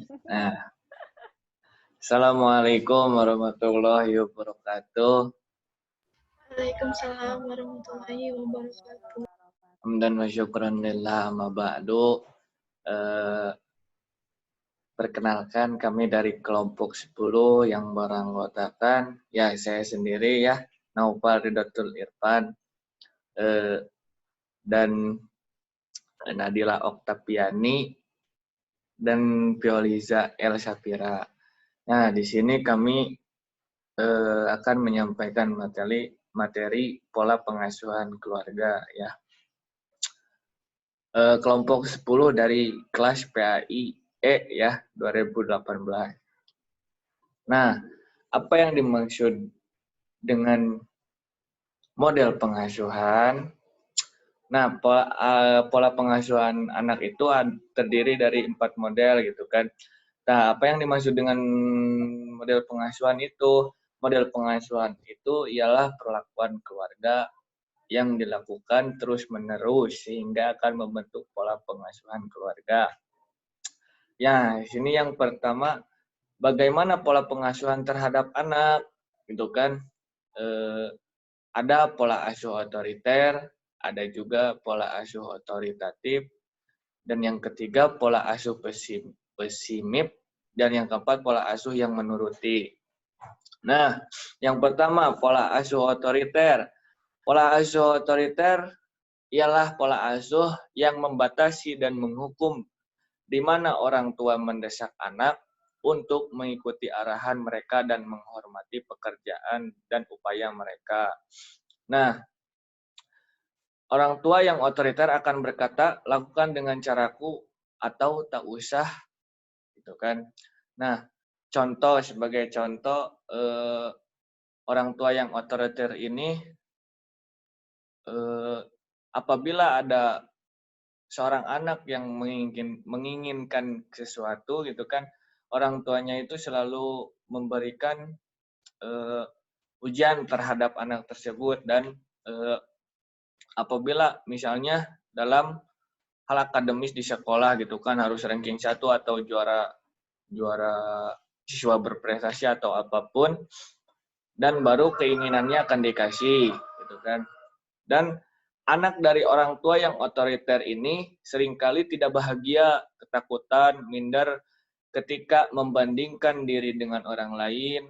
Nah, Assalamualaikum warahmatullahi wabarakatuh. Waalaikumsalam warahmatullahi wabarakatuh. Hamdan wa syukran lillah ma ba'du. Perkenalkan kami dari kelompok 10 yang beranggotakan ya saya sendiri ya, Naufal Ridatul Irfan dan Nadila Oktaviani dan Pioliza El Safira. Nah, di sini kami akan menyampaikan materi pola pengasuhan keluarga ya. Kelompok 10 dari kelas PAI E ya 2018. Nah, apa yang dimaksud dengan model pengasuhan? Nah, pola pengasuhan anak itu terdiri dari 4 model gitu kan. Nah, apa yang dimaksud dengan model pengasuhan itu? Model pengasuhan itu ialah perlakuan keluarga yang dilakukan terus-menerus sehingga akan membentuk pola pengasuhan keluarga. Ya, sini yang pertama, bagaimana pola pengasuhan terhadap anak, gitu kan? Ada pola asuh otoriter, ada juga pola asuh otoritatif, dan yang ketiga pola asuh pesimip, dan yang keempat pola asuh yang menuruti. Nah, yang pertama pola asuh otoriter. Pola asuh otoriter ialah pola asuh yang membatasi dan menghukum di mana orang tua mendesak anak untuk mengikuti arahan mereka dan menghormati pekerjaan dan upaya mereka. Nah, orang tua yang otoriter akan berkata, lakukan dengan caraku atau tak usah, gitu kan. Nah, sebagai contoh, orang tua yang otoriter ini apabila ada seorang anak yang menginginkan sesuatu gitu kan, orang tuanya itu selalu memberikan ujian terhadap anak tersebut dan apabila misalnya dalam hal akademis di sekolah gitu kan harus ranking 1 atau juara siswa berprestasi atau apapun, dan baru keinginannya akan dikasih gitu kan. Dan anak dari orang tua yang otoriter ini seringkali tidak bahagia, ketakutan, minder ketika membandingkan diri dengan orang lain,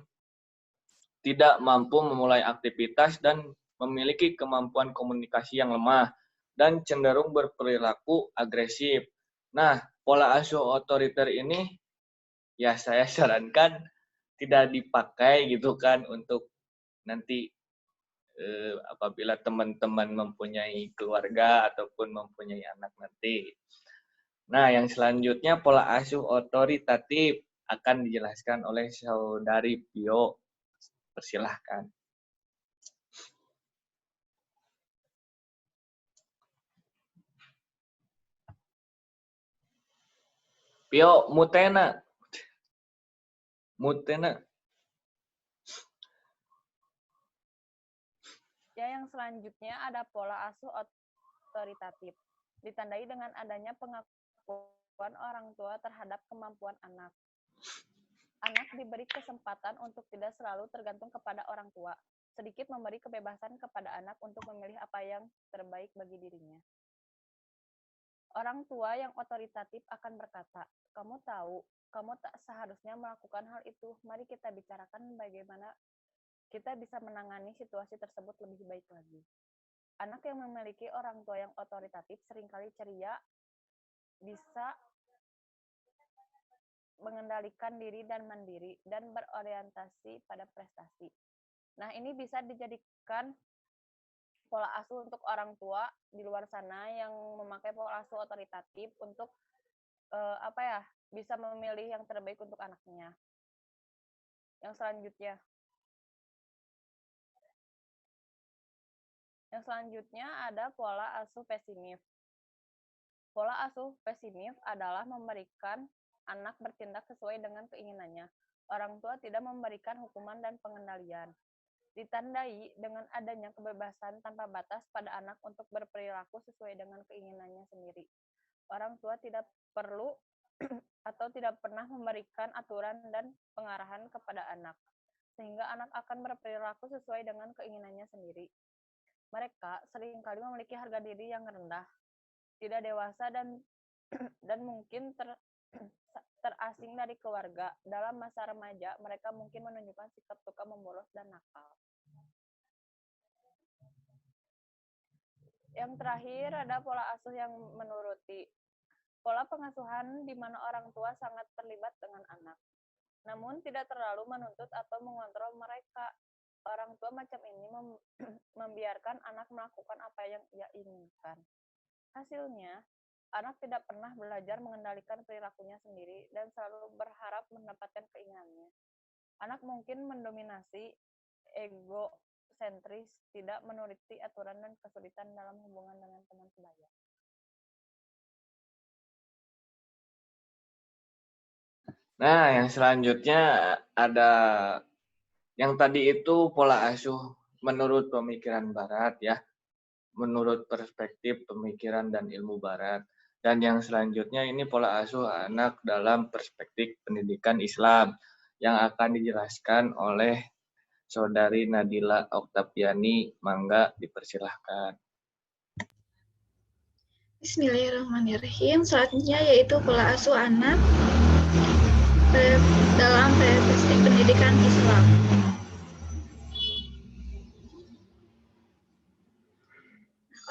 tidak mampu memulai aktivitas dan memiliki kemampuan komunikasi yang lemah dan cenderung berperilaku agresif. Nah, pola asuh otoriter ini ya saya sarankan tidak dipakai gitu kan untuk nanti apabila teman-teman mempunyai keluarga ataupun mempunyai anak nanti. Nah, yang selanjutnya pola asuh otoritatif akan dijelaskan oleh Saudari Pio. Persilahkan. Pio, mutena. Ya, yang selanjutnya ada pola asuh otoritatif. Ditandai dengan adanya pengakuan orang tua terhadap kemampuan anak. Anak diberi kesempatan untuk tidak selalu tergantung kepada orang tua, sedikit memberi kebebasan kepada anak untuk memilih apa yang terbaik bagi dirinya. Orang tua yang otoritatif akan berkata, kamu tahu, kamu tak seharusnya melakukan hal itu. Mari kita bicarakan bagaimana kita bisa menangani situasi tersebut lebih baik lagi. Anak yang memiliki orang tua yang otoritatif seringkali ceria, bisa mengendalikan diri dan mandiri, dan berorientasi pada prestasi. Nah, ini bisa dijadikan pola asuh untuk orang tua di luar sana yang memakai pola asuh otoritatif untuk bisa memilih yang terbaik untuk anaknya. Yang selanjutnya ada pola asuh pesimif. Pola asuh pesimif adalah memberikan anak bertindak sesuai dengan keinginannya. Orang tua tidak memberikan hukuman dan pengendalian. Ditandai dengan adanya kebebasan tanpa batas pada anak untuk berperilaku sesuai dengan keinginannya sendiri. Orang tua tidak perlu atau tidak pernah memberikan aturan dan pengarahan kepada anak, sehingga anak akan berperilaku sesuai dengan keinginannya sendiri. Mereka seringkali memiliki harga diri yang rendah, tidak dewasa dan mungkin terasing dari keluarga. Dalam masa remaja, mereka mungkin menunjukkan sikap suka membolos dan nakal. Yang terakhir ada pola asuh yang menuruti. Pola pengasuhan di mana orang tua sangat terlibat dengan anak, namun tidak terlalu menuntut atau mengontrol mereka. Orang tua macam ini membiarkan anak melakukan apa yang ia inginkan. Hasilnya, anak tidak pernah belajar mengendalikan perilakunya sendiri dan selalu berharap mendapatkan keinginannya. Anak mungkin mendominasi, egosentris, tidak menuruti aturan dan kesulitan dalam hubungan dengan teman sebaya. Nah, yang selanjutnya ada yang tadi itu pola asuh menurut pemikiran Barat ya, menurut perspektif pemikiran dan ilmu Barat. Dan yang selanjutnya ini pola asuh anak dalam perspektif pendidikan Islam yang akan dijelaskan oleh Saudari Nadila Oktaviani. Mangga dipersilahkan. Bismillahirrahmanirrahim. Selanjutnya yaitu pola asuh anak dalam perspektif pendidikan Islam.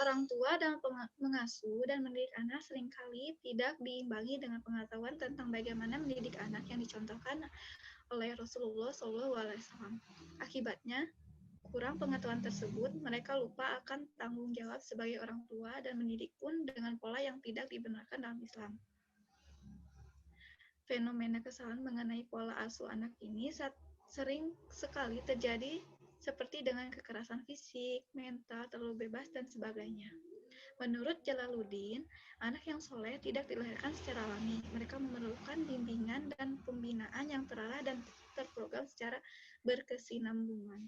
Orang tua dalam mengasuh dan mendidik anak seringkali tidak diimbangi dengan pengetahuan tentang bagaimana mendidik anak yang dicontohkan oleh Rasulullah SAW. Akibatnya, kurang pengetahuan tersebut, mereka lupa akan tanggung jawab sebagai orang tua dan mendidik pun dengan pola yang tidak dibenarkan dalam Islam. Fenomena kesalahan mengenai pola asuh anak ini sering sekali terjadi seperti dengan kekerasan fisik, mental, terlalu bebas, dan sebagainya. Menurut Jalaluddin, anak yang soleh tidak dilahirkan secara alami. Mereka memerlukan bimbingan dan pembinaan yang terarah dan terprogram secara berkesinambungan.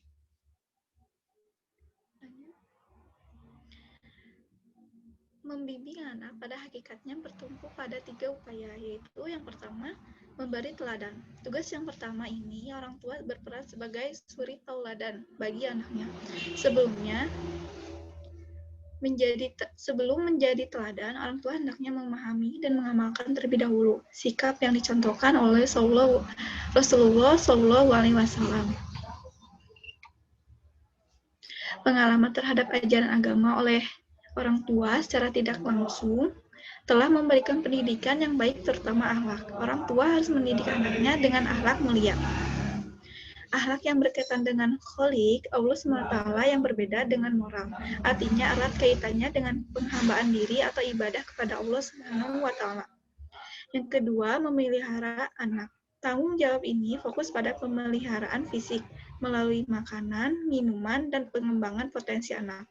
Membimbing anak pada hakikatnya bertumpu pada 3 upaya, yaitu yang pertama, memberi teladan. Tugas yang pertama ini, orang tua berperan sebagai suri tauladan bagi anaknya. Sebelum menjadi teladan, orang tua hendaknya memahami dan mengamalkan terlebih dahulu sikap yang dicontohkan oleh Rasulullah SAW. Pengalaman terhadap ajaran agama oleh orang tua secara tidak langsung telah memberikan pendidikan yang baik, terutama akhlak. Orang tua harus mendidik anaknya dengan akhlak mulia. Akhlak yang berkaitan dengan kholik, Allah SWT yang berbeda dengan moral. Artinya erat kaitannya dengan penghambaan diri atau ibadah kepada Allah SWT. Yang kedua, memelihara anak. Tanggung jawab ini fokus pada pemeliharaan fisik melalui makanan, minuman, dan pengembangan potensi anak.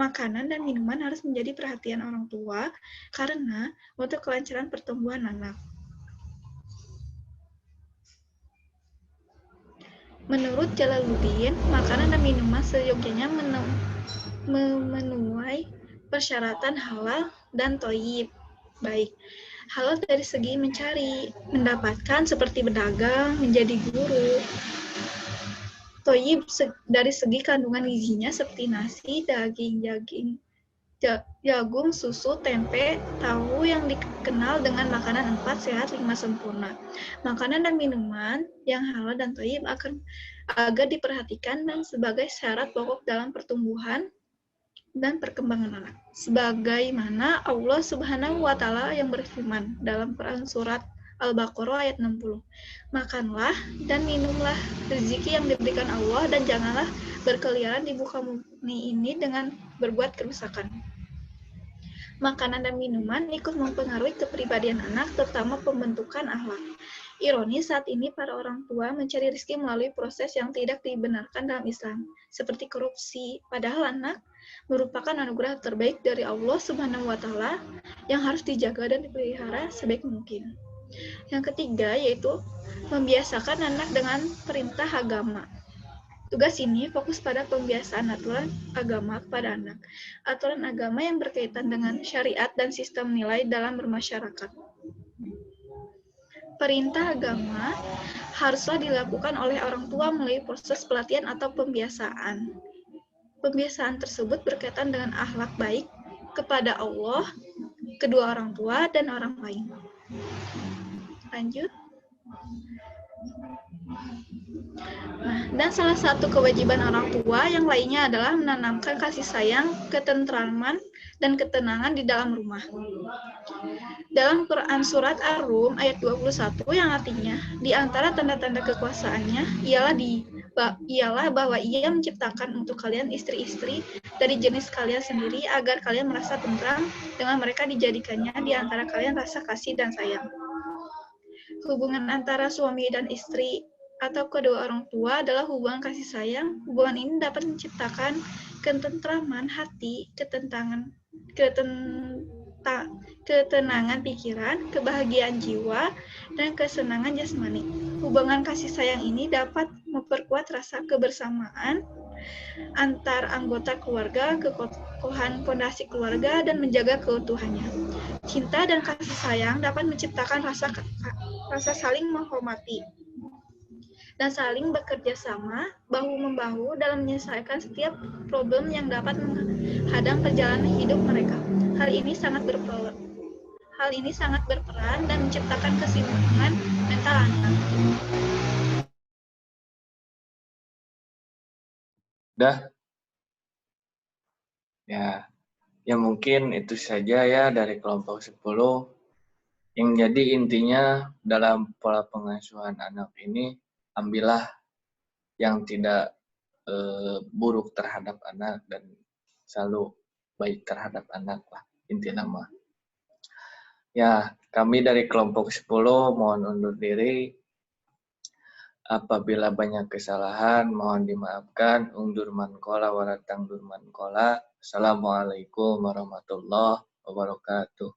Makanan dan minuman harus menjadi perhatian orang tua karena untuk kelancaran pertumbuhan anak. Menurut Jalaluddin, makanan dan minuman seyogyanya memenuhi persyaratan halal dan thayyib. Baik, halal dari segi mencari, mendapatkan seperti berdagang, menjadi guru. Thayyib dari segi kandungan gizinya seperti nasi, daging, jagung, susu, tempe, tahu yang dikenal dengan makanan 4 sehat 5 sempurna. Makanan dan minuman yang halal dan thayyib agar diperhatikan dan sebagai syarat pokok dalam pertumbuhan dan perkembangan anak. Sebagaimana Allah Subhanahu wa Ta'ala yang berfirman dalam Quran surat Al-Baqarah ayat 60. Makanlah dan minumlah rezeki yang diberikan Allah dan janganlah berkeliaran di muka bumi ini dengan berbuat kerusakan. Makanan dan minuman ikut mempengaruhi kepribadian anak, terutama pembentukan akhlak. Ironis, saat ini para orang tua mencari rezeki melalui proses yang tidak dibenarkan dalam Islam, seperti korupsi, padahal anak merupakan anugerah terbaik dari Allah Subhanahu wa Ta'ala yang harus dijaga dan dipelihara sebaik mungkin. Yang ketiga yaitu membiasakan anak dengan perintah agama. Tugas ini fokus pada pembiasaan aturan agama kepada anak. Aturan agama yang berkaitan dengan syariat dan sistem nilai dalam bermasyarakat. perintah agama haruslah dilakukan oleh orang tua melalui proses pelatihan atau pembiasaan. Pembiasaan tersebut berkaitan dengan akhlak baik kepada Allah, kedua orang tua, dan orang lain. Lanjut. Nah, dan salah satu kewajiban orang tua yang lainnya adalah menanamkan kasih sayang, ketentraman, dan ketenangan di dalam rumah. Dalam Quran Surat Ar-Rum ayat 21 yang artinya, di antara tanda-tanda kekuasaannya ialah bahwa ia menciptakan untuk kalian istri-istri dari jenis kalian sendiri agar kalian merasa tentram dengan mereka dijadikannya di antara kalian rasa kasih dan sayang. Hubungan antara suami dan istri atau kedua orang tua adalah hubungan kasih sayang. Hubungan ini dapat menciptakan ketentraman hati, ketenangan pikiran, kebahagiaan jiwa, dan kesenangan jasmani. Hubungan kasih sayang ini dapat memperkuat rasa kebersamaan antar anggota keluarga, kekokohan fondasi keluarga, dan menjaga keutuhannya. Cinta dan kasih sayang dapat menciptakan rasa saling menghormati dan saling bekerja sama, bahu-membahu dalam menyelesaikan setiap problem yang dapat menghadang perjalanan hidup mereka. Hal ini sangat berperan dan menciptakan keseimbangan mental anak. Dah? Ya mungkin itu saja ya dari kelompok 10. Yang jadi intinya dalam pola pengasuhan anak ini, ambillah yang tidak buruk terhadap anak dan selalu baik terhadap anak lah, inti nama. Ya, kami dari kelompok 10 mohon undur diri. Apabila banyak kesalahan, mohon dimaafkan. Undur mankola waratang dur mankola. Assalamualaikum warahmatullahi wabarakatuh.